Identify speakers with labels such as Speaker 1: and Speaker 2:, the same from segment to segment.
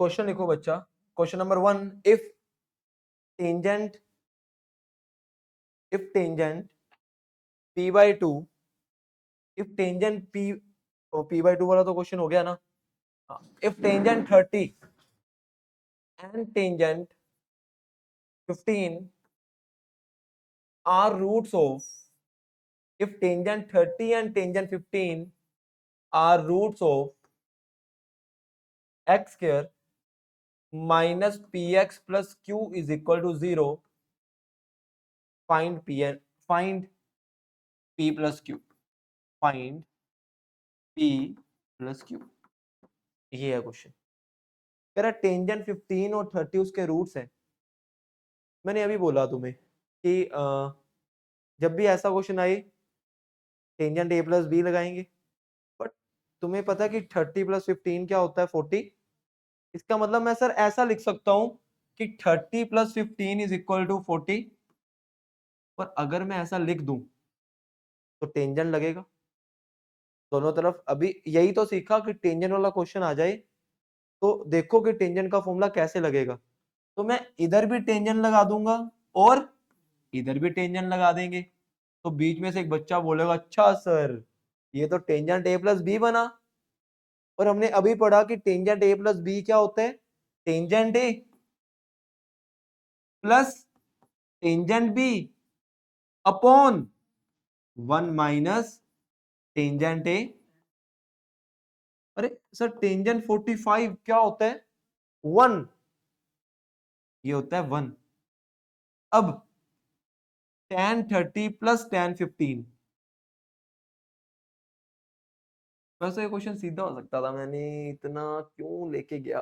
Speaker 1: Question लिखो बच्चा। Question number 1, tangent if tangent p by 2, if tangent p by 2 वाला तो क्वेश्चन हो गया ना। If tangent 30 and tangent 15 are roots of, if tangent 30 and tangent 15 are roots of x square minus px plus q is equal to 0, find p plus q, find p plus q। ये है question. कह रहा tangent 15 और 30 उसके roots हैं। मैंने अभी बोला तुम्हें कि जब भी ऐसा क्वेश्चन आए टेंजेंट a प्लस बी लगाएंगे, बट तुम्हें पता है कि 30 प्लस 15 क्या होता है 40। इसका मतलब मैं सर ऐसा लिख सकता हूं कि 30 प्लस 15 इज इक्वल टू 40, पर अगर मैं ऐसा लिख दूं तो टेंजेंट लगेगा दोनों तरफ। अभी यही तो सीखा कि टेंजेंट वाला क्वेश्चन आ जाए तो देखो कि टेंजेंट का फॉर्मूला कैसे लगेगा। तो मैं इधर भी टेंजेंट लगा दूंगा और इधर भी टेंजेंट लगा देंगे, तो बीच में से एक बच्चा बोलेगा अच्छा सर ये तो टेंजेंट a प्लस बी बना। और हमने अभी पढ़ा कि टेंजेंट a प्लस बी क्या होता है, tangent a plus tangent B upon 1 minus tangent A. अरे सर टेंजेंट 45 क्या होता है 1, ये होता है 1। अब tan 30 प्लस tan 15, वैसे ये क्वेश्चन सीधा हो सकता था, मैंने इतना क्यों लेके गया।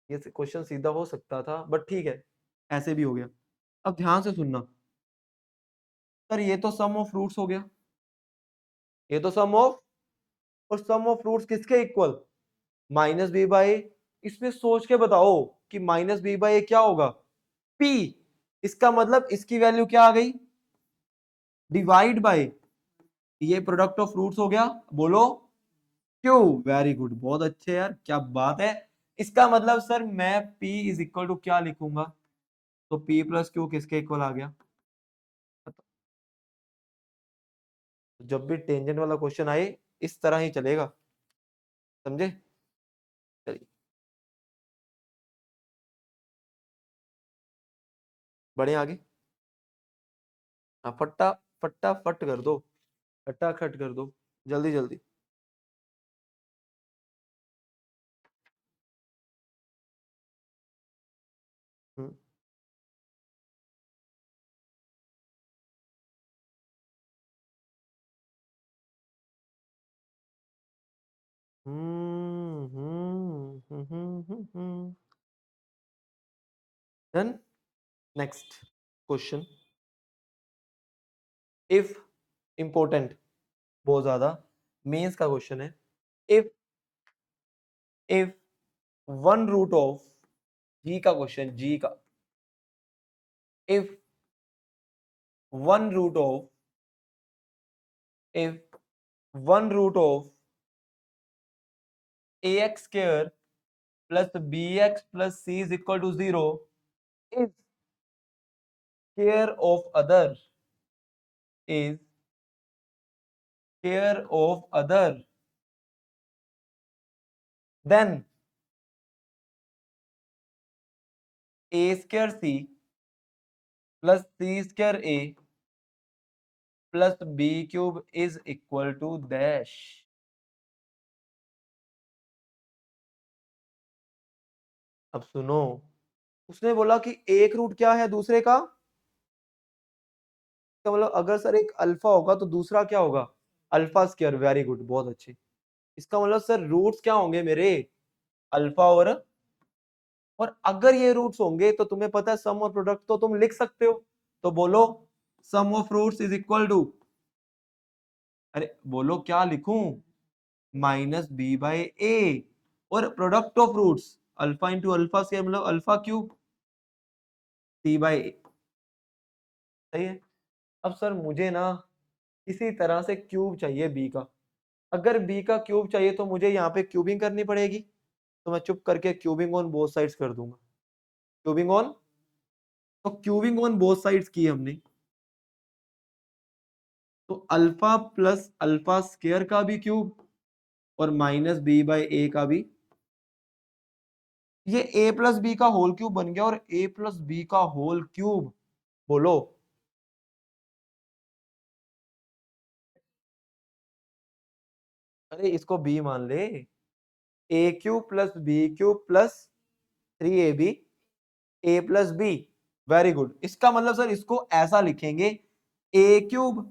Speaker 1: ये क्वेश्चन सीधा हो सकता था बट ठीक है ऐसे भी हो गया। अब ध्यान से सुनना सर, ये तो सम ऑफ रूट्स हो गया, ये तो सम ऑफ, और सम ऑफ रूट्स किसके इक्वल, माइनस बी बाई। इसमें सोच के बताओ कि माइनस बी बाई क्या होगा, p। इसका मतलब इसकी वैल्यू क्या आ गई, डिवाइड बाय ये प्रोडक्ट ऑफ रूट्स हो गया। बोलो क्यों, वेरी गुड, बहुत अच्छे यार, क्या बात है। इसका मतलब सर मैं p इज इक्वल टू क्या लिखूंगा, तो p प्लस क्यू किसके इक्वल आ गया। जब भी टेंजेंट वाला क्वेश्चन आए इस तरह ही चलेगा, समझे। चलिए बढ़े आगे। हाँ फट्टा फट्टा फट कर दो, फटाखट कर दो, जल्दी जल्दी। Hmm then next question, if important, बहुत ज्यादा मेंस का क्वेश्चन है। If if one root of, JEE का क्वेश्चन, जी का, if one root of, if one root of a x square plus b x plus c is equal to 0 is square of other, is square of other, then a square c plus c square a plus b cube is equal to dash. अब सुनो, उसने बोला कि एक root क्या है दूसरे का, तो मतलब अगर सर एक अल्फा होगा तो दूसरा क्या होगा, अल्फा स्क्वायर, वेरी गुड, बहुत अच्छे। इसका मतलब सर रूट्स क्या होंगे मेरे, अल्फा और अगर ये रूट्स होंगे तो तुम्हें पता है सम और प्रोडक्ट तो तुम लिख सकते हो। तो बोलो sum of roots is equal to, अरे बोलो क्या लिखूं, माइनस बी बाई ए, और product of roots alpha into alpha से मतलब alpha cube c by a. सही है। अब सर मुझे ना इसी तरह से क्यूब चाहिए बी का। अगर बी का क्यूब चाहिए तो मुझे यहाँ पे क्यूबिंग करनी पड़ेगी, तो मैं चुप करके क्यूबिंग ऑन बोथ साइड्स कर दूंगा। क्यूबिंग ऑन, तो क्यूबिंग ऑन बोथ साइड्स की हमने, तो अल्फा प्लस अल्फा स्क्वायर का भी क्यूब और माइनस बी बाई ए का भी, ये ए प्लस बी का होल क्यूब बन गया और ए प्लस बी का होल क्यूब, बोलो। अरे इसको बी मान ले, a cube plus b cube plus 3ab a plus b. Very good. इसका मतलब सर इसको ऐसा लिखेंगे, ए क्यूब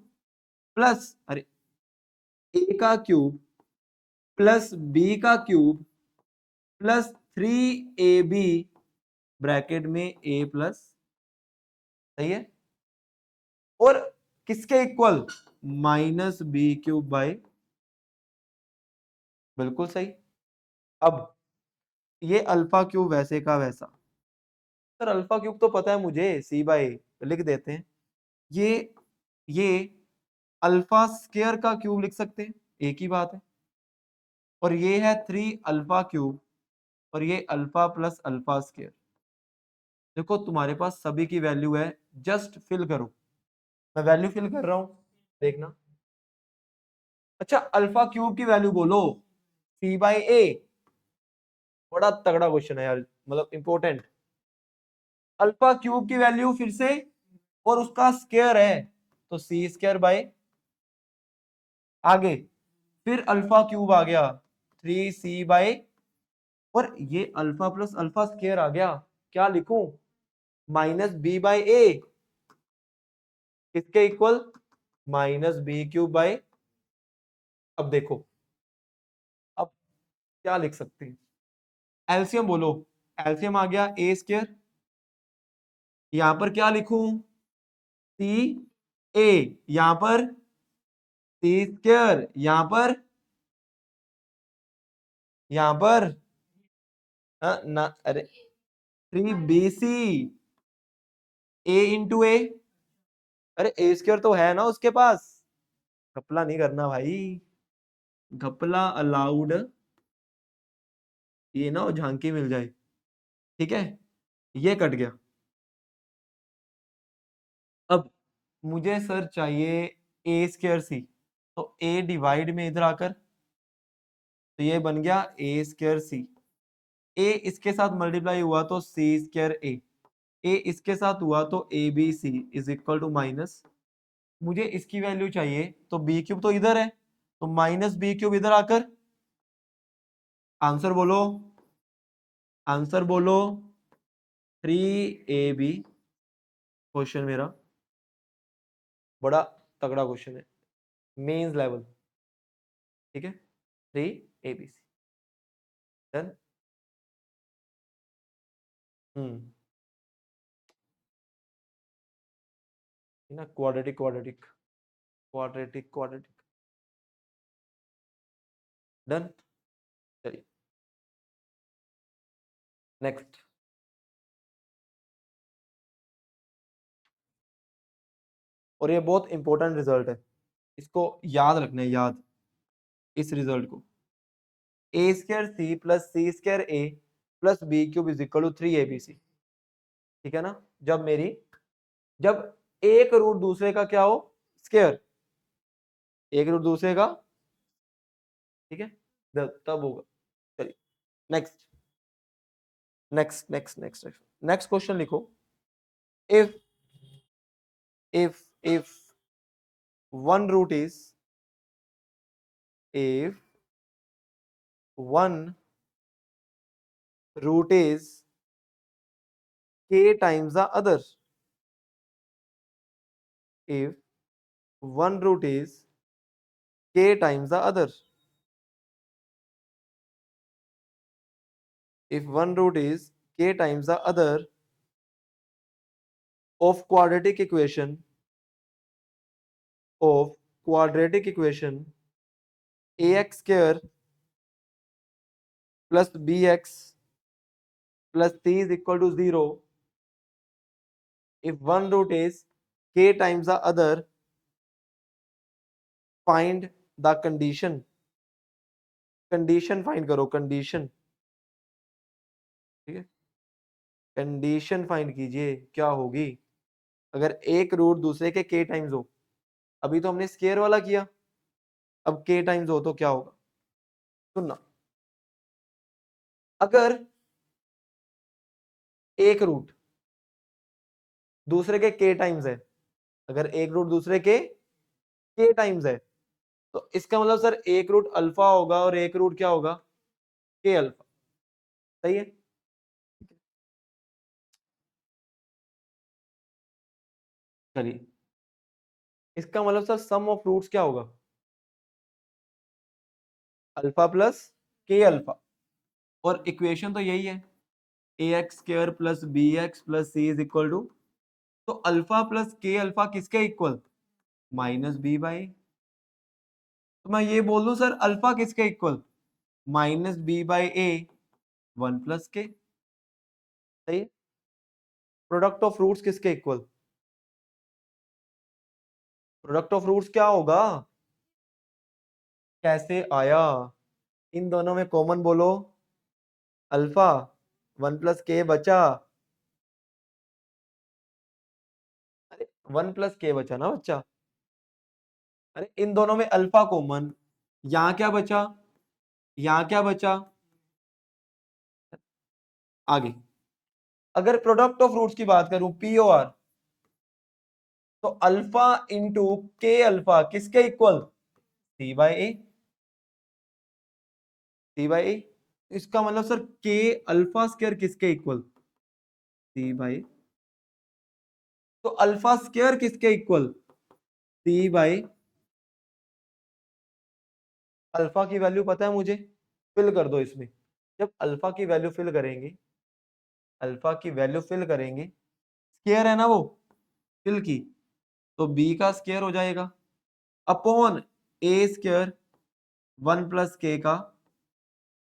Speaker 1: प्लस, अरे ए का क्यूब प्लस बी का क्यूब प्लस 3ab ब्रैकेट में ए प्लस, सही है, और किसके equal, minus B cube by, बिल्कुल सही। अब ये अल्फा क्यूब वैसे का वैसा, सर अल्फा क्यूब तो पता है मुझे, सी बाई लिख देते हैं, ये अल्फा स्क्वायर का क्यूब लिख सकते हैं, एक ही बात है। और ये है 3 अल्फा क्यूब और ये अल्फा प्लस अल्फा स्क्वायर। देखो तुम्हारे पास सभी की वैल्यू है, जस्ट फिल करो। मैं वैल्यू फिल कर रहा हूं, देखना। अच्छा अल्फा क्यूब की वैल्यू बोलो, सी बाई ए। बड़ा तगड़ा क्वेश्चन है यार, मतलब इंपॉर्टेंट। अल्फा क्यूब की वैल्यू फिर से, और उसका स्क्वायर है, तो सी स्क्वायर बाय, आगे फिर अल्फा क्यूब आ गया 3c बाय, और ये अल्फा प्लस अल्फा स्क्वायर आ गया, क्या लिखूं, माइनस बी बाई ए, किसके equal, minus B cube by. अब देखो, अब क्या लिख सकते हैं, एलसीएम बोलो। एलसीएम आ गया ए स्क्वायर, यहां पर क्या लिखूं, सी ए, यहां पर सी स्क्वायर, यहां पर ना, अरे 3bc ए इंटू ए, अरे ए स्क्वायर तो है ना उसके पास, घपला नहीं करना भाई, घपला अलाउड, ये ना झांकी मिल जाए, ठीक है। ये कट गया। अब मुझे सर चाहिए ए स्क्वायर सी, तो ए डिवाइड में इधर आकर, तो ये बन गया ए स्क्वायर सी, ए इसके साथ मल्टीप्लाई हुआ तो सी स्क्वायर ए इसके साथ हुआ तो A B C is equal to minus, मुझे इसकी वैल्यू चाहिए, तो बी क्यूब तो इधर है, तो माइनस बी क्यूब इधर आकर, आंसर बोलो, आंसर बोलो, 3ab। क्वेश्चन मेरा बड़ा तगड़ा क्वेश्चन है, मेंस लेवल, ठीक है, 3abc, डन। हम्म, ना quadratic quadratic quadratic quadratic, done. चलिए नेक्स्ट। और ये बहुत इंपॉर्टेंट रिजल्ट है, इसको याद रखना है, याद, इस रिजल्ट को, a square c plus c square a plus b cube is equal to 3abc, ठीक है ना। जब एक रूट दूसरे का क्या हो, स्क्वायर, एक रूट दूसरे का, ठीक है, तब होगा। चलिए नेक्स्ट, नेक्स्ट नेक्स्ट क्वेश्चन लिखो। If if one root is, if one root is k times the other, if one root is k times the other, if one root is k times the other of quadratic equation, of quadratic equation ax square plus bx plus c is equal to 0, if one root is k times the other, find the condition, condition find करो, condition ठीक है, condition find कीजिए क्या होगी अगर एक root दूसरे के k टाइम्स हो। अभी तो हमने स्केयर वाला किया, अब k टाइम्स हो तो क्या होगा। सुनना, अगर एक रूट दूसरे के k टाइम्स है, अगर एक रूट दूसरे के k टाइम्स है तो इसका मतलब सर एक रूट अल्फा होगा और एक रूट क्या होगा, k अल्फा। सही है, चलिए इसका मतलब सर सम ऑफ रूट्स क्या होगा, अल्फा प्लस के अल्फा। और इक्वेशन तो यही है, a x square plus b x plus c is equal to, तो अल्फा प्लस के अल्फा किसके इक्वल, माइनस बी बाई। तो मैं ये बोल दूं सर अल्फा किसके equal, minus B by a, one plus k. सही है, प्रोडक्ट ऑफ रूट्स किसके इक्वल, प्रोडक्ट ऑफ रूट्स क्या होगा, कैसे आया, इन दोनों में कॉमन बोलो, अल्फा, वन प्लस के बचा, अरे वन प्लस के बचा ना बच्चा, अरे इन दोनों में अल्फा कॉमन, यहां क्या बचा, यहां क्या बचा, आगे अगर प्रोडक्ट ऑफ रूट्स की बात करूं पी ओ आर, तो अल्फा इंटू के अल्फा किसके equal, c by A, c by a. इसका मतलब सर के अल्फा स्क्वायर किसके इक्वल, सी बाई, तो अल्फा स्क्वायर किसके इक्वल, सी बाई, अल्फा की वैल्यू पता है मुझे, फिल कर दो इसमें। जब अल्फा की वैल्यू फिल करेंगे, अल्फा की वैल्यू फिल करेंगे, स्क्वायर है ना वो, फिल की, तो बी का स्क्वायर हो जाएगा upon A square one plus k का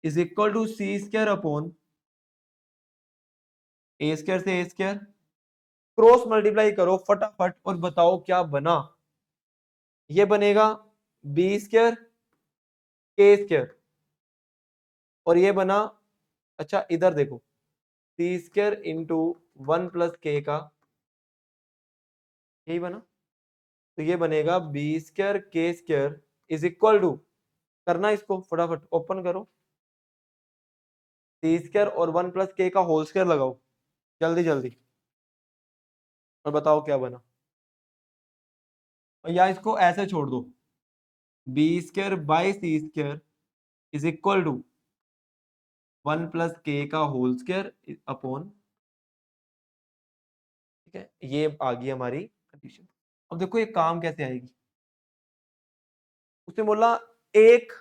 Speaker 1: is equal to C square upon A square से ए स्क्वायर, क्रॉस मल्टीप्लाई करो फटाफट और बताओ क्या बना। ये बनेगा बी स्क्वायर के स्क्वायर, और ये बना, अच्छा इधर देखो, सी square into one plus k का, यही बना, तो ये बनेगा बी स्क्वायर के स्क्वायर इज इक्वल टू, करना इसको फटाफट ओपन करो, सी स्क्वायर और वन प्लस के का होल स्क्वायर लगाओ जल्दी जल्दी, और बताओ क्या बना। और या इसको ऐसे छोड़ दो, B square by C square is equal to one plus k का होल स्क्वायर अपॉन, ठीक है, ये आ गई हमारी कंडीशन। अब देखो ये काम कैसे आएगी, उसने बोला एक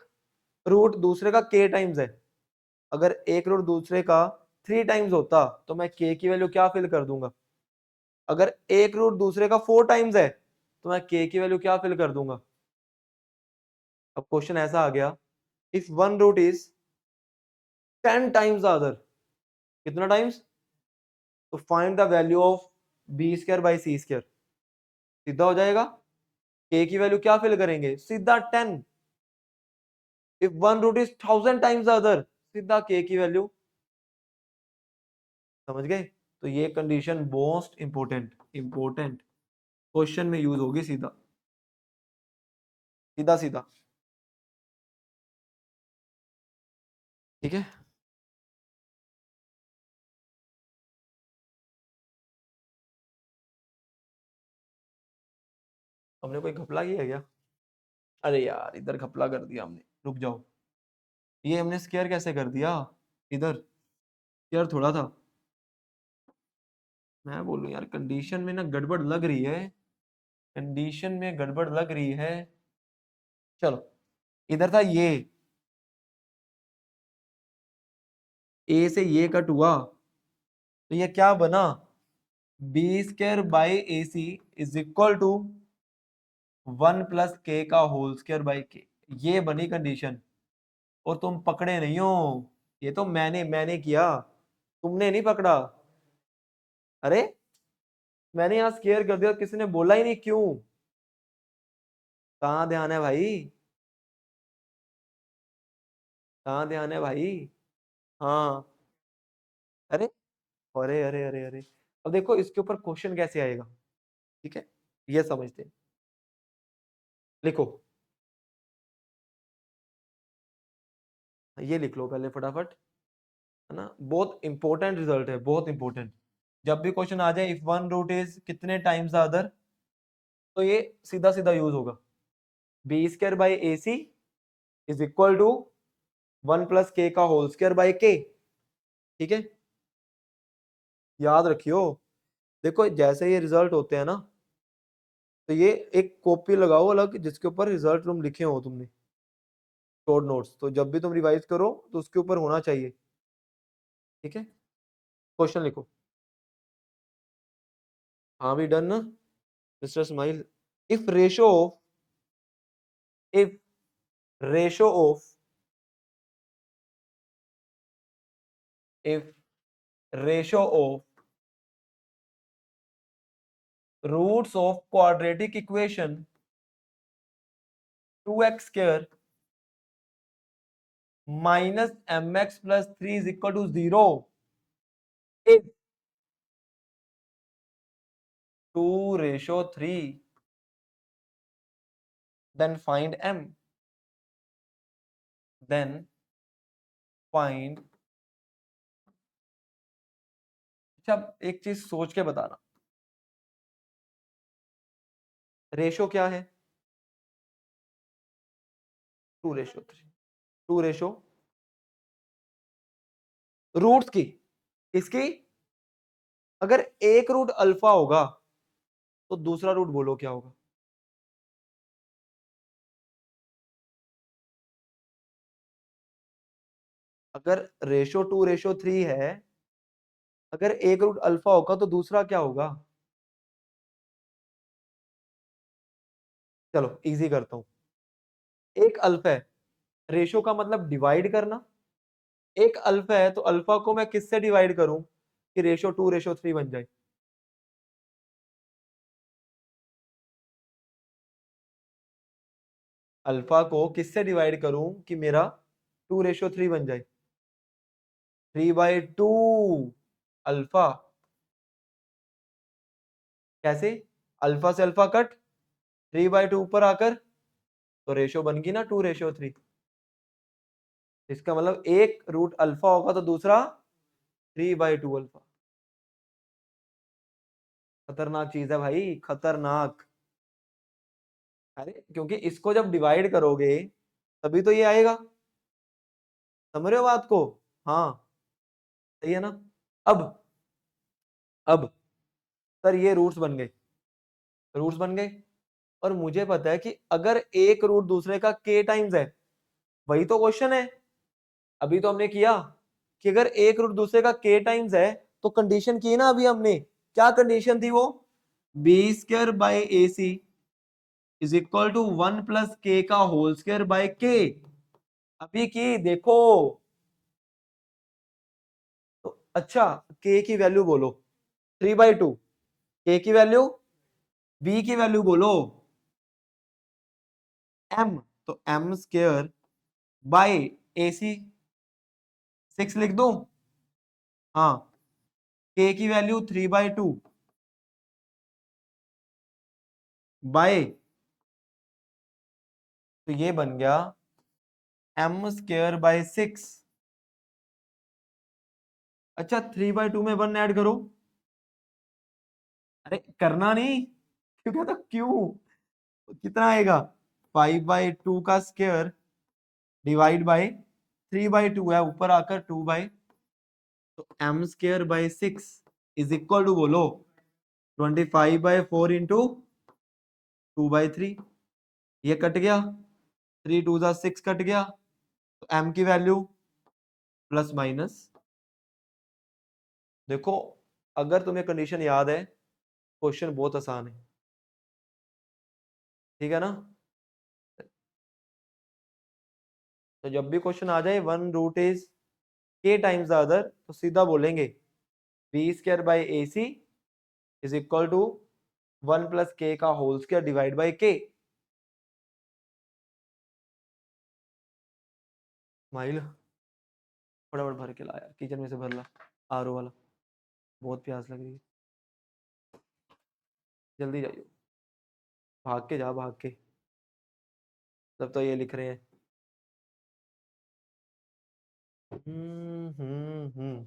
Speaker 1: रूट दूसरे का के टाइम्स है, अगर एक रूट दूसरे का थ्री टाइम्स होता तो मैं के की वैल्यू क्या फिल कर दूंगा, अगर एक रूट दूसरे का फोर टाइम्स है तो मैं के की वैल्यू क्या फिल कर दूंगा। अब क्वेश्चन ऐसा आ गया, if one root is 10 times other, कितना टाइम्स, तो find the value of B square by C square, सीधा हो जाएगा, के की वैल्यू क्या फिल करेंगे, सीधा 10। If one root is 1000 times other, सीधा के की वैल्यू, समझ गए। तो ये condition most important important question में यूज होगी, सीधा सीधा सीधा, ठीक है। हमने कोई घपला किया क्या, अरे यार इधर घपला कर दिया हमने, रुक जाओ, ये हमने स्क्वायर कैसे कर दिया, इधर स्क्वायर थोड़ा था, मैं बोलूं यार कंडीशन में ना गड़बड़ लग रही है, कंडीशन में गड़बड़ लग रही है। चलो, इधर था ये, ए से ये कट हुआ, तो ये क्या बना, B square by A C is equal to one plus k का होल स्क्वायर बाई के, ये बनी कंडीशन। और तुम पकड़े नहीं हो, ये तो मैंने किया, तुमने नहीं पकड़ा। अरे मैंने यहाँ स्केयर कर दिया, किसी ने बोला ही नहीं क्यों, कहाँ ध्यान है भाई, कहाँ ध्यान है भाई। हाँ अरे अरे अरे अरे अरे, अब देखो इसके ऊपर क्वेश्चन कैसे आएगा, ठीक है, ये समझते हैं। लिखो, ये लिख लो पहले फटाफट, है ना, बहुत इंपॉर्टेंट रिजल्ट है, बहुत इंपॉर्टेंट। जब भी क्वेश्चन आ जाए इफ वन रूट इज कितने टाइम्स द अदर, तो ये सीधा सीधा यूज होगा, B square by A C is equal to 1 + k का होल स्क्वायर बाई k, ठीक है, याद रखियो। देखो जैसे ये रिजल्ट होते हैं ना, तो ये एक कॉपी लगाओ अलग जिसके ऊपर रिजल्ट तुम लिखे हो तुमने, शॉर्ट नोट्स, तो जब भी तुम रिवाइज करो तो उसके ऊपर होना चाहिए, ठीक है। क्वेश्चन लिखो। हाँ भी डन ना mister smile. If ratio of, if ratio of, if ratio of roots of quadratic equation 2x² minus mx plus 3 is equal to 0 if 2:3, then find m, then find। अच्छा एक चीज सोच के बताना, रेशो क्या है, 2:3, 2 रूट्स की, इसकी अगर एक रूट अल्फा होगा तो दूसरा रूट बोलो क्या होगा। अगर रेशो 2:3 है, अगर एक रूट अल्फा होगा तो दूसरा क्या होगा। चलो इजी करता हूं, एक अल्फा है, रेशो का मतलब डिवाइड करना, एक अल्फा है तो अल्फा को मैं किससे डिवाइड करूं कि रेशो 2:3 बन जाए। अल्फा को किससे डिवाइड करूं कि मेरा 2:3 बन जाए, 3/2 अल्फा। कैसे, अल्फा से अल्फा कट, 3/2 ऊपर आकर, तो रेशो बन गई ना 2:3। इसका मतलब एक रूट अल्फा होगा तो दूसरा 3/2 अल्फा। खतरनाक चीज है भाई, खतरनाक। अरे क्योंकि इसको जब डिवाइड करोगे तभी तो ये आएगा, समझ रहे हो बात को। हाँ सही है ना। अब अब सर ये रूट्स बन गए, रूट्स बन गए, और मुझे पता है कि अगर एक रूट दूसरे का k टाइम्स है, वही तो क्वेश्चन है, अभी तो हमने किया कि अगर एक रूट दूसरे का k टाइम्स है, तो कंडीशन की ना अभी हमने, क्या कंडीशन थी वो, b² / ac is equal to 1 + k का होल स्क्वायर बाय k, अभी की देखो। तो अच्छा k की वैल्यू बोलो 3/2, k की वैल्यू, b की वैल्यू बोलो m, तो m² बाय ac 6 लिख दूं, हाँ, k की वैल्यू 3/2 बाय, तो ये बन गया m² / 6। अच्छा 3/2 में 1 ऐड करो, अरे करना नहीं, क्यों कहता क्यों, कितना आएगा, 5/2 का स्क्वायर डिवाइड बाय 3/2 है ऊपर आकर 2/, तो m² / 6 इज इक्वल टू बोलो 25/4 इंटू 2/3, ये कट गया, 3 × 2 = 6 कट गया, तो m की वैल्यू प्लस माइनस, देखो अगर तुम्हें कंडीशन याद है क्वेश्चन बहुत आसान है, ठीक है ना। तो जब भी क्वेश्चन आ जाए one root is k times the other, तो सीधा बोलेंगे b² / ac is equal to 1 + k का whole square divide by k। Smile फटाफट भर के लाया, किचन में से भर ला। आर वाला। बहुत प्यास लग रही है, जल्दी जाइए, भाग के जा, भाग के। तब तो ये लिख रहे हैं। हम्म।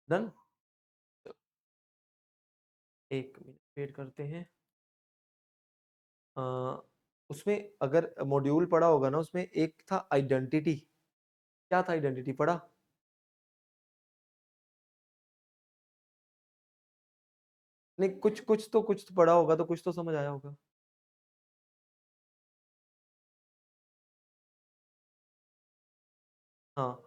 Speaker 1: डन। एक मिनट वेट करते हैं। अ, उसमें अगर मॉड्यूल पढ़ा होगा ना, उसमें एक था आइडेंटिटी। क्या था आइडेंटिटी, पढ़ा? नहीं, कुछ तो पढ़ा होगा, तो कुछ तो समझ आया होगा। हाँ।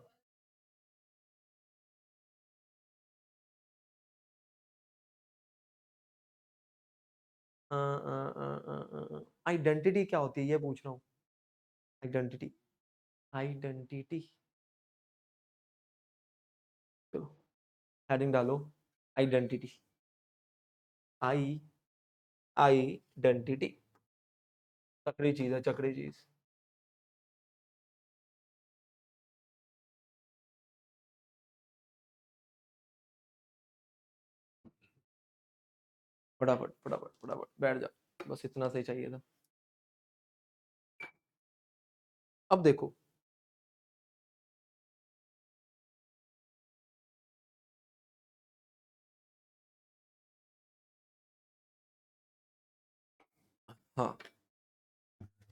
Speaker 1: आइडेंटिटी क्या होती है, ये पूछ रहा हूँ। Identity, identity. चलो, हेडिंग डालो, आइडेंटिटी। आई, आइडेंटिटी। चकड़ी चीज है, चकड़ी चीज। फटाफट फटाफट फटाफट बैठ जा, बस इतना सही चाहिए था। अब देखो। हाँ,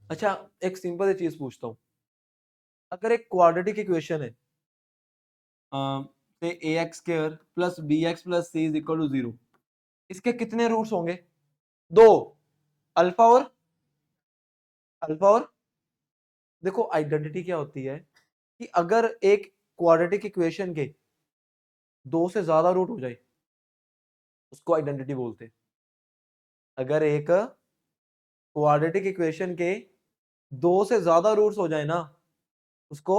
Speaker 1: अच्छा, एक सिंपल सी चीज पूछता हूँ। अगर एक क्वाड्रेटिक इक्वेशन है, say a x square plus b x plus c is equal to 0, इसके कितने रूट्स होंगे? दो। अल्फा और, अल्फा और, देखो आइडेंटिटी क्या होती है कि अगर एक क्वाड्रेटिक इक्वेशन के दो से ज्यादा रूट हो जाए, उसको आइडेंटिटी बोलते हैं। अगर एक क्वाड्रेटिक इक्वेशन के दो से ज्यादा रूट्स हो जाए ना, उसको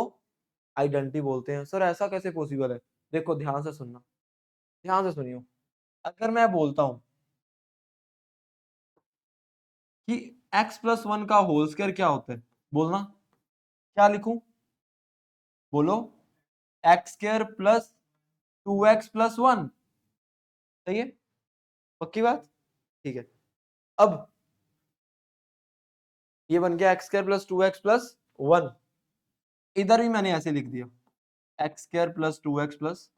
Speaker 1: आइडेंटिटी बोलते हैं। सर ऐसा कैसे पॉसिबल है? देखो ध्यान से सुनना, ध्यान से सुनियो। अगर मैं बोलता हूं कि x प्लस वन का होल स्क्वायर क्या होता है, बोलना। क्या लिखूं? बोलो। X square plus 2x plus 1। सही है? पक्की बात? ठीक है। अब ये बन गया x square plus 2x plus 1। इधर भी मैंने ऐसे लिख दिया, x square plus 2x plus,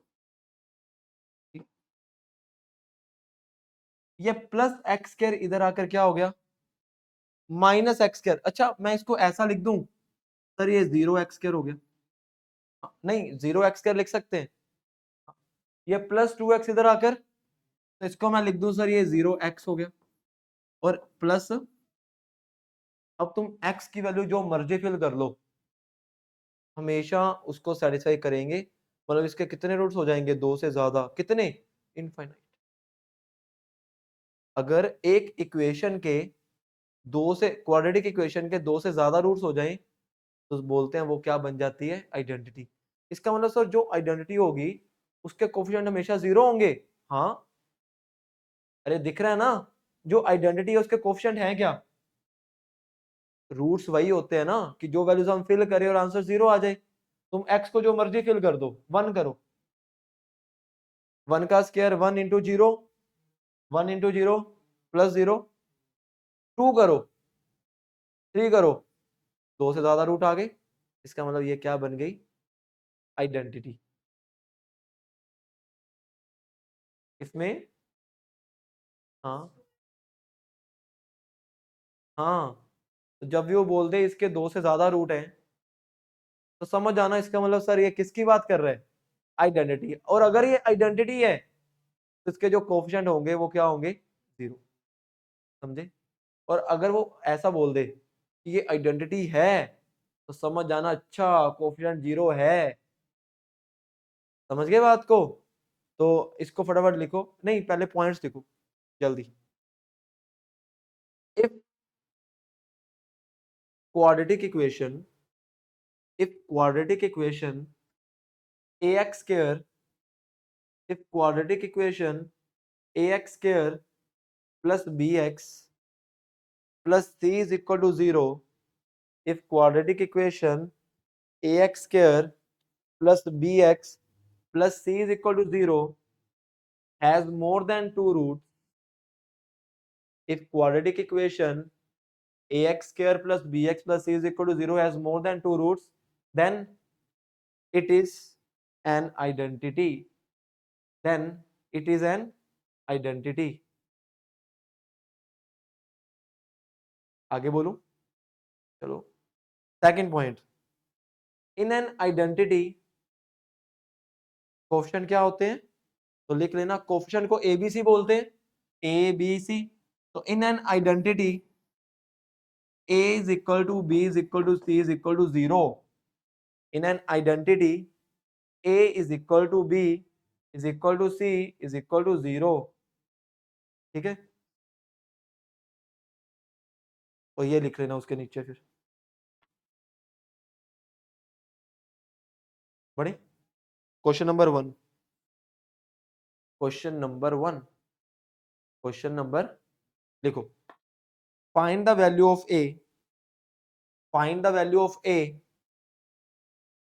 Speaker 1: ये प्लस एक्स स्क्वायर इधर आकर क्या हो गया, माइनस एक्स स्क्वायर। अच्छा, मैं इसको ऐसा लिख दूं, सर ये 0x स्क्वायर हो गया। नहीं, 0x स्क्वायर लिख सकते हैं। ये प्लस 2x इधर आकर, तो इसको मैं लिख दूं, सर ये 0x हो गया। और प्लस, अब तुम x की वैल्यू जो मर्जी फिल कर लो, हमेशा उसको सेटिस्फाई करेंगे। मतलब इसके कितने रूट्स हो जाएंगे, दो से ज्यादा, कितने? इनफाइनाइट। अगर एक इक्वेशन के दो से, क्वाड्रेटिक इक्वेशन के दो से ज्यादा रूट्स हो जाएं, तो बोलते हैं वो क्या बन जाती है, आइडेंटिटी। इसका मतलब सर जो आइडेंटिटी होगी उसके कोफिशिएंट हमेशा 0 होंगे। हाँ, अरे दिख रहा है ना, जो आइडेंटिटी है उसके कोफिशिएंट है क्या? रूट्स वही होते हैं ना, कि जो वैल्यूज हम फिल करें और आंसर 0 आ जाए। तुम x को जो मर्जी फिल कर दो, 1 करो, 1 का स्क्वायर 1 इंटू 0, 1 इंटू 0 प्लस 0, 2 करो, 3 करो, दो से ज्यादा रूट आ गए। इसका मतलब ये क्या बन गई, आइडेंटिटी। इसमें, हाँ, हाँ, तो जब भी वो बोल दे इसके दो से ज्यादा रूट हैं, तो समझ जाना इसका मतलब सर ये किसकी बात कर रहे हैं, आइडेंटिटी। और अगर ये आइडेंटिटी है, तो इसके जो कोफिशिएंट होंगे वो क्या होंगे, 0। समझे? और अगर वो ऐसा बोल दे कि ये आइडेंटिटी है, तो समझ जाना अच्छा कोफिशिएंट 0 है। समझ गए बात को? तो इसको फटाफट लिखो, नहीं पहले पॉइंट्स लिखो जल्दी। If quadratic equation, if quadratic equation ax square if quadratic equation ax square plus bx plus c is equal to 0, if quadratic equation ax square plus bx plus c is equal to 0 has more than two roots, if quadratic equation ax square plus bx plus c is equal to 0 has more than two roots, then it is an identity. Then it is an identity. आगे बोलूं? चलो second point, in an identity coefficient क्या होते हैं? तो लिख लेना, coefficient को एबीसी बोलते हैं, ए बी सी. तो in an identity a is equal to b is equal to c is equal to 0. In an identity a is equal to b is equal to c is equal to 0. ठीक है, तो ये लिख लेना उसके नीचे. फिर बढ़े question number 1. Question number 1, question number लिखो, find the value of a, find the value of a,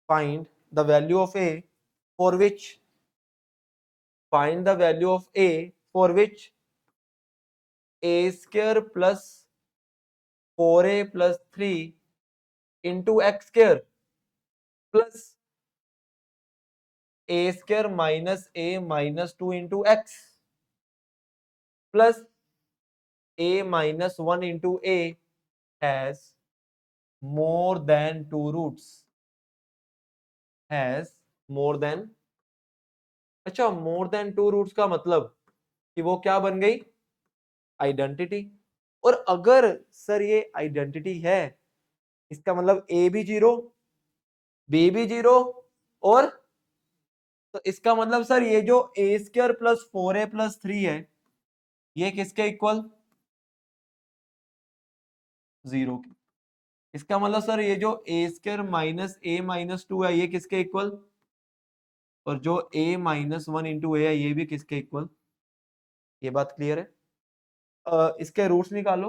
Speaker 1: find the value of a for which, find the value of a for which a square plus 4a plus 3 into x square plus a square minus a minus 2 into x plus a minus 1 into a has more than two roots, has more than. अच्छा, more than two roots का मतलब कि वो क्या बन गई? Identity. और अगर सर ये आइडेंटिटी है, इसका मतलब a भी 0 b भी 0 और, तो इसका मतलब सर ये जो a square plus 4a plus 3 है ये किसके इक्वल? 0 के. इसका मतलब सर ये जो a square minus a minus 2 है ये किसके इक्वल? और जो a माइनस 1 इंटू ए है ये भी किसके इक्वल? ये बात क्लियर है? इसके रूट्स निकालो,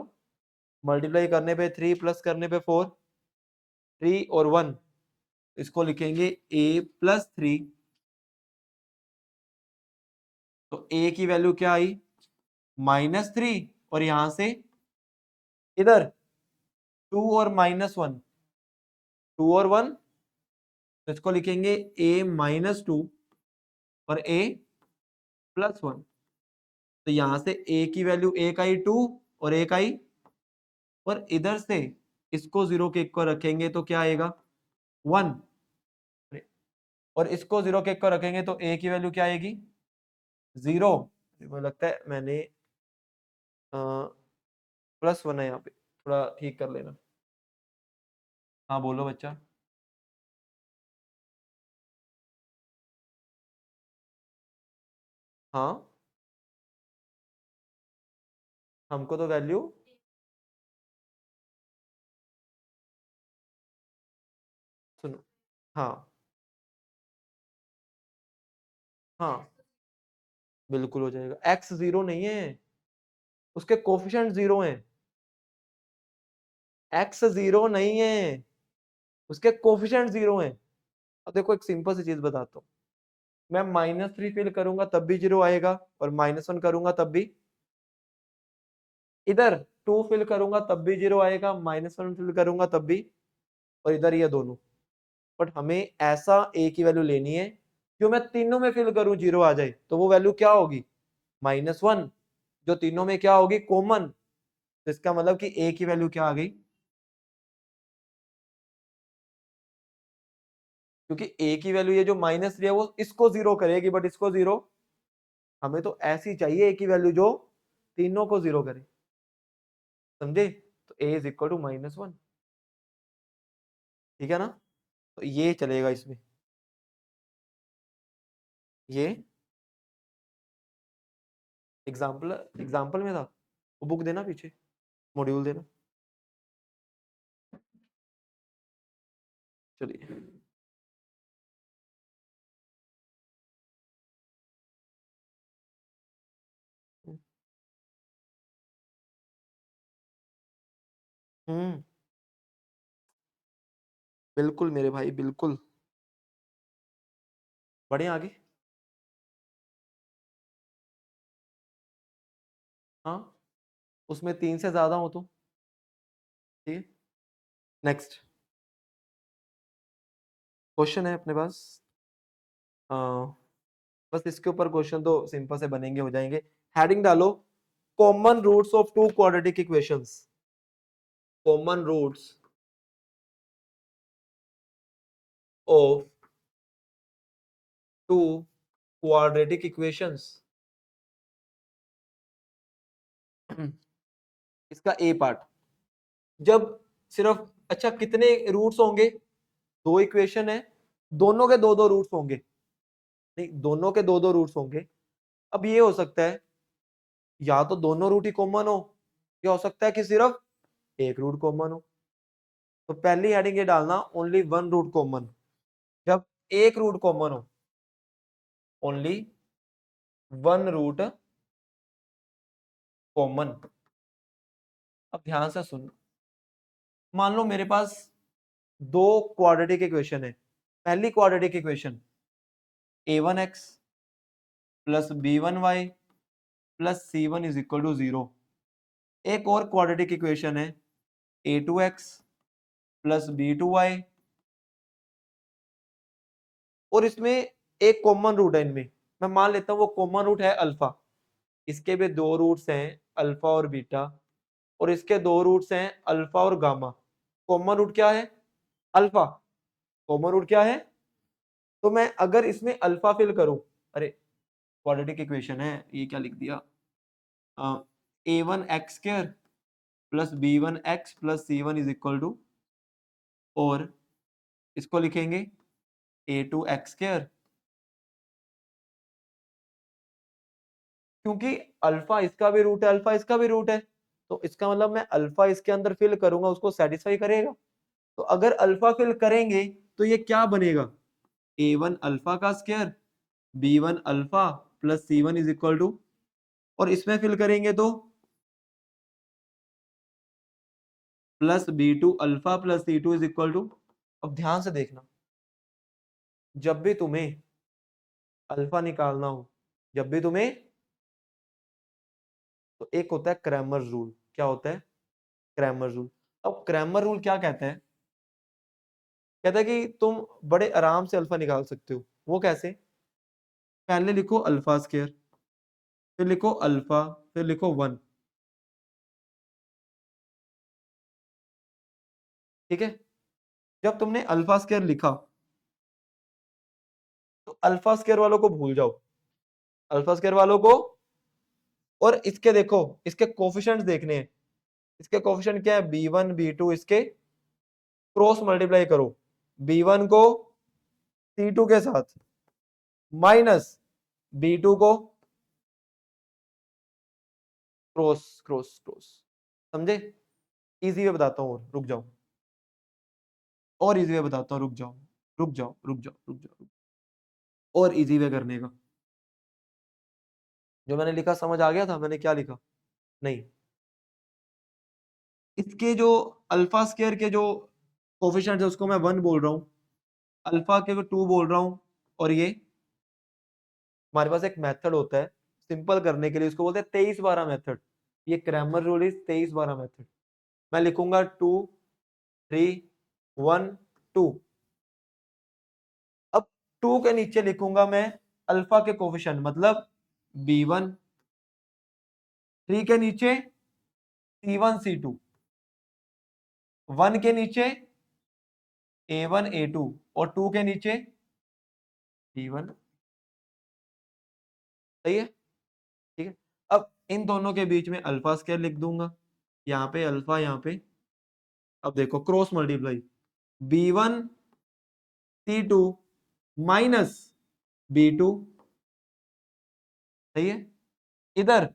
Speaker 1: मल्टीप्लाई करने पे 3 प्लस करने पे 4, 3 और 1, इसको लिखेंगे a प्लस 3. तो a की वैल्यू क्या आई? -3, और यहां से इधर 2 और -1, 2 और 1, तो इसको लिखेंगे a माइनस 2 और a प्लस 1. तो यहां से a की वैल्यू एक आई 2 और एक आई, और इधर से इसको 0 के इक्वल रखेंगे तो क्या आएगा? 1, और इसको 0 के इक्वल रखेंगे तो a की वैल्यू क्या आएगी? 0. मुझे लगता है मैंने +1 है यहाँ पे, थोड़ा ठीक कर लेना. हाँ बोलो बच्चा. हाँ, हमको तो वैल्यू, सुनो, हाँ हाँ बिल्कुल हो जाएगा. x 0 नहीं है, उसके कोफिशिएंट 0 हैं. x 0 नहीं है, उसके कोफिशिएंट 0 हैं. अब देखो एक सिंपल सी चीज बताता हूँ, मैं -3 फिल करूंगा तब भी 0 आएगा, और -1 करूंगा तब भी. इधर 2 फिल करूंगा तब भी 0 आएगा, -1 फिल करूंगा तब भी, और इधर ये दोनों. बट हमें ऐसा a की वैल्यू लेनी है जो मैं तीनों में फिल करूं 0 आ जाए, तो वो वैल्यू क्या होगी? -1, जो तीनों में क्या होगी? कॉमन. तो इसका मतलब कि a की वैल्यू क्या आ गई? क्योंकि a की वैल्यू ये जो -3 है वो इसको 0 करेगी, बट इसको 0, हमें तो ऐसी चाहिए a की वैल्यू जो तीनों को 0 करे. समझे? तो a इज इक्वल टू -1. ठीक है ना? तो ये चलेगा इसमें, ये एग्जाम्पल एग्जाम्पल में था. वो बुक देना पीछे, मॉड्यूल देना. चलिए. बिल्कुल मेरे भाई, बिल्कुल। बढ़िया, आगे। हाँ, उसमें 3 से ज्यादा हो तो ठीक है। नेक्स्ट क्वेश्चन है अपने पास। अ, बस इसके ऊपर क्वेश्चन तो सिंपल से बनेंगे, हो जाएंगे। हेडिंग डालो, common roots of two quadratic equations. Common roots of two quadratic equations. इसका ए पार्ट, जब सिर्फ, अच्छा कितने रूट्स होंगे? दो इक्वेशन है, दोनों के दो दो रूट्स होंगे। नहीं, दोनों के दो दो रूट्स होंगे। अब ये हो सकता है या तो दोनों रूट ही कॉमन हो, या हो सकता है कि सिर्फ एक रूट कॉमन हो। तो पहली हेडिंग ये डालना, ओनली वन रूट कॉमन। जब एक रूट कॉमन हो, ओनली वन रूट कॉमन। अब ध्यान से सुन, मान लो मेरे पास दो क्वाड्रेटिक इक्वेशन है। पहली quadratic equation a1x plus b1y plus c1 is equal to 0। एक और क्वाड्रेटिक इक्वेशन है a2x प्लस b2y, और इसमें एक कॉमन रूट है इनमें। मैं मान लेता हूं वो कॉमन रूट है अल्फा। इसके भी दो रूट्स हैं, अल्फा और बीटा, और इसके दो रूट्स हैं अल्फा और गामा। कॉमन रूट क्या है? अल्फा। कॉमन रूट क्या है? तो मैं अगर इसमें अल्फा फिल करूं, अरे क्वाड्रेटिक इक्वेशन है, ये क्या लिख दिया, a1x² plus b1x plus c1 is equal to, और इसको लिखेंगे a2x², क्योंकि अल्फा इसका भी रूट है, अल्फा इसका भी रूट है, तो इसका मतलब मैं अल्फा इसके अंदर फिल करूंगा, उसको सेटिस्फाई करेगा। तो अगर अल्फा फिल करेंगे तो ये क्या बनेगा? a1 अल्फा का square, b1 alpha plus c1 is equal to, और इसमें फिल करेंगे तो plus b2 alpha plus c2 is equal to. अब ध्यान से देखना, जब भी तुम्हें अल्फा निकालना हो, जब भी तुम्हें, तो एक होता है क्रैमर रूल। क्या होता है? Cramer rule. अब क्रैमर रूल क्या कहता है? कहता है कि तुम बड़े आराम से अल्फा निकाल सकते हो। वो कैसे? पहले लिखो अल्फा स्क्वायर, फिर लिखो अल्फा, फिर लिखो 1। ठीक है? जब तुमने अल्फा स्क्वायर लिखा, तो अल्फा स्क्वायर वालों को भूल जाओ, अल्फा स्क्वायर वालों को, और इसके देखो, इसके कोफिशिएंट्स देखने हैं। इसके कोफिशिएंट क्या है? b1 b2, इसके क्रॉस मल्टीप्लाई करो, b1 को c2 के साथ, माइनस b2 को क्रॉस क्रॉस क्रॉस। समझे? इजी वे बताता हूँ, और रुक जाओ, और इजी वे बताता हूँ, रुक जाओ रुक जाओ रुक जाओ रुक जाओ, और इजी वे करने का। जो मैंने लिखा समझ आ गया था मैंने क्या लिखा? नहीं, इसके जो अल्फा स्क्वायर के जो कोफिशिएंट है उसको मैं 1 बोल रहा हूँ, अल्फा के 2 बोल रहा हूँ, और ये हमारे पास एक मेथड होता है सिंपल करने के लिए, उसको बोलते हैं 23-12 मेथड। ये क्रैमर रूल इज 23-12 मेथड। मैं लिखूंगा 2 3 1 2। अब 2 के नीचे लिखूंगा मैं अल्फा के कोफिशिएंट, मतलब b1, 3 के नीचे c1 c2, 1 के नीचे a1 a2, और 2 के नीचे b1। सही है? ठीक है। अब इन दोनों के बीच में अल्फा स्क्वायर लिख दूंगा, यहाँ पे अल्फा, यहाँ पे। अब देखो cross multiply, b1 c2 minus b2। सही है? इधर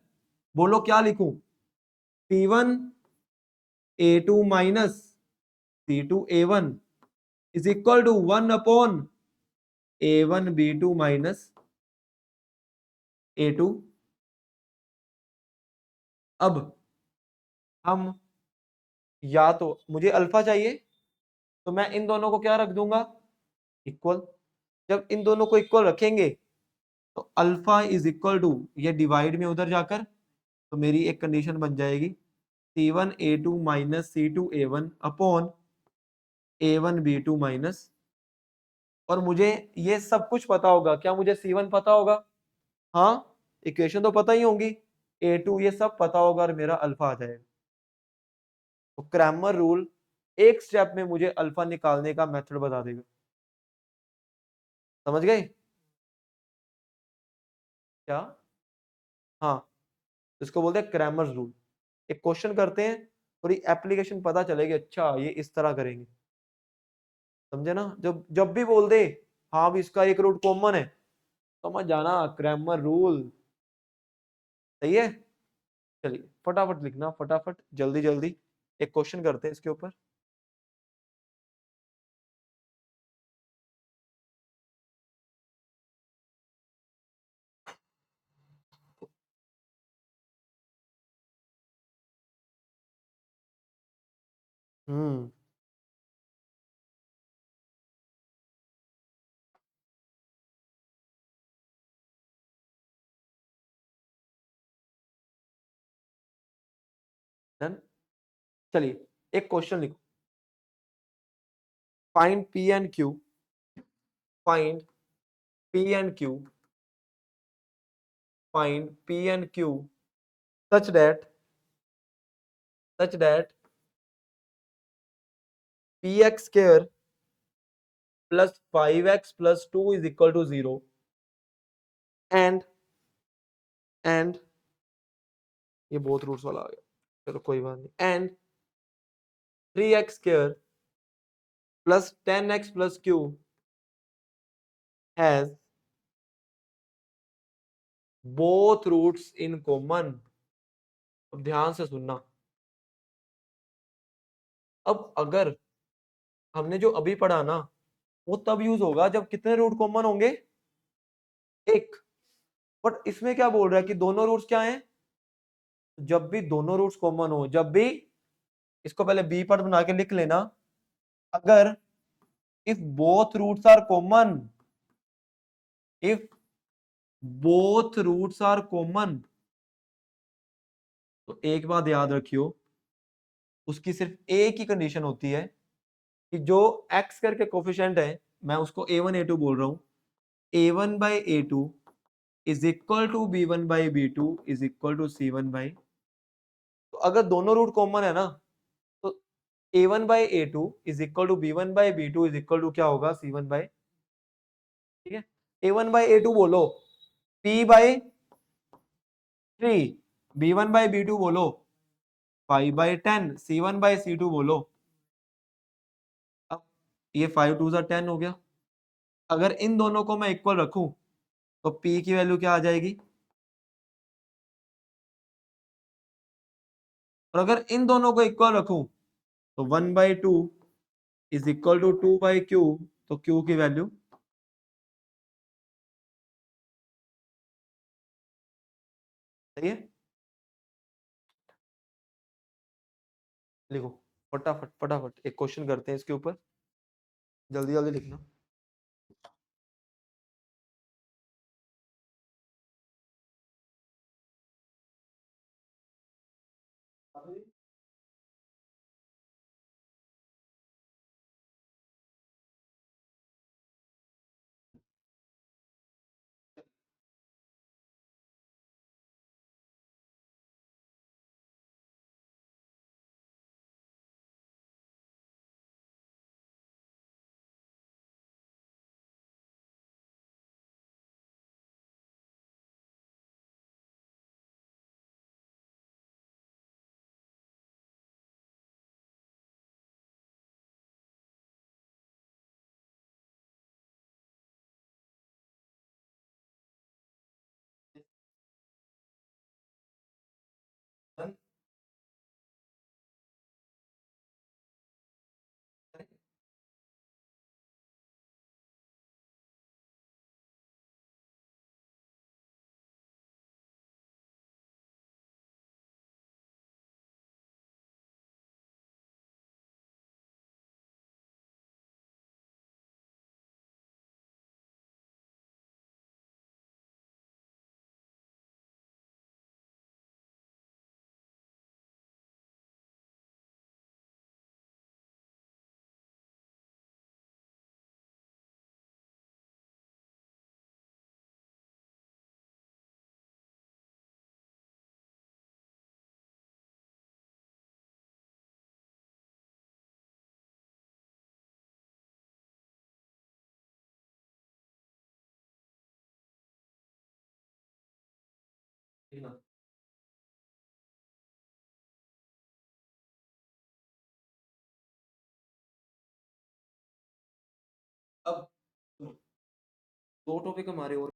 Speaker 1: बोलो क्या लिखूं? p1 a2 minus c2 a1 is equal to 1 upon a1 b2 minus a2। अब हम या तो मुझे अल्फा चाहिए, तो मैं इन दोनों को क्या रख दूंगा, इक्वल। जब इन दोनों को इक्वल रखेंगे तो अल्फा इज इक्वल टू, ये डिवाइड में उधर जाकर, तो मेरी एक कंडीशन बन जाएगी C1A2 minus C2A1 upon A1B2 minus, और मुझे ये सब कुछ पता होगा। क्या मुझे C1 पता होगा? हाँ, इक्वेशन तो पता ही होंगी, A2 ये सब पता होगा और मेरा अल्फा आ जाएगा। तो क्रैमर रूल एक स्टेप में मुझे अल्फा निकालने का मेथड बता देगा। समझ गए क्या? हाँ, इसको बोलते हैं क्रैमर्स रूल। एक क्वेश्चन करते हैं, थोड़ी एप्लीकेशन पता चलेगी, अच्छा ये इस तरह करेंगे। समझे ना? जब जब भी बोल दे हाँ भी इसका एक रूट कॉमन है, समझ जाना क्रैमर रूल। सही है? चलिए फटाफट लिखना, फटाफट जल्दी जल्दी एक क्वेश्चन करते हैं इसके ऊपर। हम्म। डन। चलिए एक क्वेश्चन लिखो, find P and Q, find P and Q, find P and Q such that such that px square plus 5x plus 2 is equal to 0 and ये बहुत रूट्स वाला आ गया, चलो कोई बात नहीं, and 3x square plus 10x plus q has both roots in common। अब ध्यान से सुनना, अब अगर हमने जो अभी पढ़ा ना, वो तब यूज होगा जब कितने रूट कॉमन होंगे, एक। बट इसमें क्या बोल रहा है कि दोनों रूट्स क्या हैं, जब भी दोनों रूट्स कॉमन हो, जब भी, इसको पहले बी पर बना के लिख लेना, अगर if both roots are common, if both roots are common, तो एक बात याद रखियो, उसकी सिर्फ एक ही कंडीशन होती है कि जो x करके कोफिशिएंट है, मैं उसको a1 a2 बोल रहा हूं, a1 by a2 is equal to b1 by b2 is equal to c1 by, तो अगर दोनों रूट कॉमन है ना, तो a1 by a2 is equal to b1 by b2 is equal to क्या होगा, c1 बाई, ठीक है। a1 बाई a2 बोलो p by 3, b1 by b2 बोलो 5/10, c1 बाई c2 बोलो। अब ये 5 2 10 हो गया। अगर इन दोनों को मैं इक्वल रखूं तो p की वैल्यू क्या आ जाएगी, और अगर इन दोनों को इक्वल रखूं तो 1/2 इज इक्वल टू 2/q, तो q की वैल्यू, सही है। लिखो फटाफट फटाफट, एक क्वेश्चन करते हैं इसके ऊपर, जल्दी जल्दी लिखना। देखना अब 2 टॉपिक हमारे और